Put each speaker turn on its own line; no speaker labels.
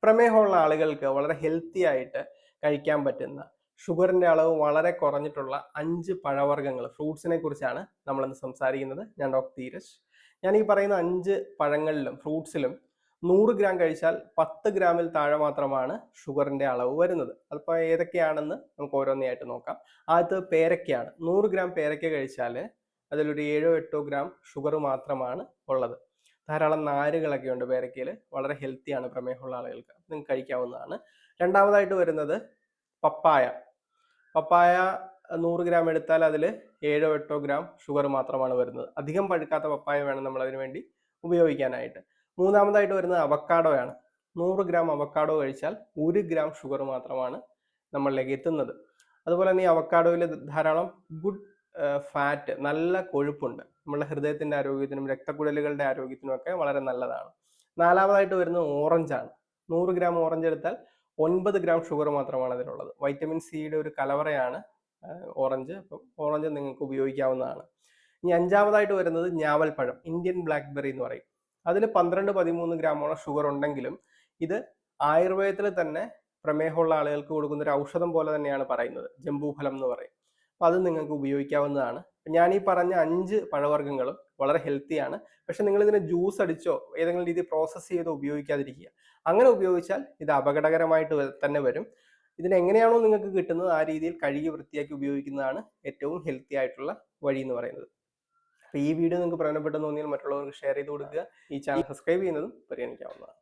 പ്രമേഹമുള്ള ആളുകൾക്ക് വളരെ ഹെൽത്തി ആയിട്ട് കഴിക്കാൻ പറ്റുന്ന ഷുഗറിന്റെ അളവ് വളരെ കുറഞ്ഞിട്ടുള്ള 5 പഴവർഗ്ഗങ്ങൾ ഫ്രൂട്ട്സിനെ കുറിച്ചാണ് നമ്മളിന്ന് സംസാരിക്കുന്നത്. ഞാൻ ഡോക്ടർ ധീരജ്. ഞാൻ ഈ പറയുന്ന 5 പഴങ്ങളിലും ഫ്രൂട്ട്സിലും 100 ഗ്രാം കഴിച്ചാൽ 10 ഗ്രാമിൽ താഴെ മാത്രമാണ് ഷുഗറിന്റെ അളവ് വരുന്നത്. അതിപ്പോൾ ഏതൊക്കെയാണെന്ന് നമുക്ക് ഓരോന്നായിട്ട് നോക്കാം. ആദ്യത്തെ പേരയ്ക്കയാണ്. 100 ഗ്രാം പേരയ്ക്ക കഴിച്ചാൽ അതിലൊരു 7-8 ഗ്രാം ഷുഗർ മാത്രമാണ് ഉള്ളത്. ധാരാളം നാരുകളൊക്കെ ഉണ്ട് പേരയ്ക്കയിൽ. വളരെ ഹെൽത്തിയാണ് പ്രമേഹമുള്ള ആളുകൾക്ക്. നിങ്ങൾക്ക് കഴിക്കാവുന്നതാണ്. രണ്ടാമതായിട്ട് വരുന്നത് പപ്പായ. പപ്പായ 100 ഗ്രാം എടുത്താൽ അതിൽ 7-8 ഗ്രാം ഷുഗർ മാത്രമാണ് വരുന്നത്. അധികം പഴുക്കാത്ത പപ്പായ വേണം നമ്മൾ അതിനു വേണ്ടി ഉപയോഗിക്കാനായിട്ട്. മൂന്നാമതായിട്ട് വരുന്നത് അവക്കാഡോയാണ്. 100 ഗ്രാം അവക്കാഡോ കഴിച്ചാൽ 1 ഗ്രാം ഷുഗർ മാത്രമാണ് നമ്മളിലേക്ക് എത്തുന്നത്. അതുപോലെ തന്നെ ഈ അവക്കാഡോയിൽ ധാരാളം ഗുഡ് ഫാറ്റ്, നല്ല കൊഴുപ്പുണ്ട്. നമ്മുടെ ഹൃദയത്തിന്റെ ആരോഗ്യത്തിനും രക്തക്കുഴലുകളുടെ ആരോഗ്യത്തിനും ഒക്കെ വളരെ നല്ലതാണ്. നാലാമതായിട്ട് വരുന്നത് ഓറഞ്ചാണ്. 100 ഗ്രാം ഓറഞ്ച് എടുത്താൽ 9 ഗ്രാം ഷുഗർ മാത്രമാണ് അതിലുള്ളത്. വൈറ്റമിൻ സിയുടെ ഒരു കലവറയാണ് ഓറഞ്ച്. അപ്പം ഓറഞ്ച് നിങ്ങൾക്ക് ഉപയോഗിക്കാവുന്നതാണ്. ഇനി അഞ്ചാമതായിട്ട് വരുന്നത് ഞാവൽപ്പഴം, ഇന്ത്യൻ ബ്ലാക്ക്ബെറി എന്ന് പറയും. അതിൽ 12-13 ഗ്രാമോളം ഷുഗർ ഉണ്ടെങ്കിലും ഇത് ആയുർവേദത്തിൽ തന്നെ പ്രമേഹമുള്ള ആളുകൾക്ക് കൊടുക്കുന്ന ഒരു ഔഷധം പോലെ തന്നെയാണ് പറയുന്നത്. ജംബൂഫലം എന്ന് പറയും. അപ്പോൾ അത് നിങ്ങൾക്ക് ഉപയോഗിക്കാവുന്നതാണ്. ഞാൻ ഈ പറഞ്ഞ 5 പഴവർഗ്ഗങ്ങളും വളരെ ഹെൽത്തിയാണ്. പക്ഷെ നിങ്ങൾ ഇതിനെ ജ്യൂസ് അടിച്ചോ ഏതെങ്കിലും രീതിയിൽ പ്രോസസ്സ് ചെയ്തോ ഉപയോഗിക്കാതിരിക്കുക. അങ്ങനെ ഉപയോഗിച്ചാൽ ഇത് അപകടകരമായിട്ട് തന്നെ വരും. ഇതിനെങ്ങനെയാണോ നിങ്ങൾക്ക് കിട്ടുന്നത് ആ രീതിയിൽ കഴുകി വൃത്തിയാക്കി ഉപയോഗിക്കുന്നതാണ് ഏറ്റവും ഹെൽത്തി ആയിട്ടുള്ള വഴി എന്ന് പറയുന്നത്. അപ്പോൾ ഈ വീഡിയോ നിങ്ങൾക്ക് പ്രയോജനപ്പെട്ടെന്ന് തോന്നിയാൽ മറ്റുള്ളവർക്ക് ഷെയർ ചെയ്ത് കൊടുക്കുക. ഈ ചാനൽ സബ്സ്ക്രൈബ് ചെയ്യുന്നതും പരിഗണിക്കാവുന്നതാണ്.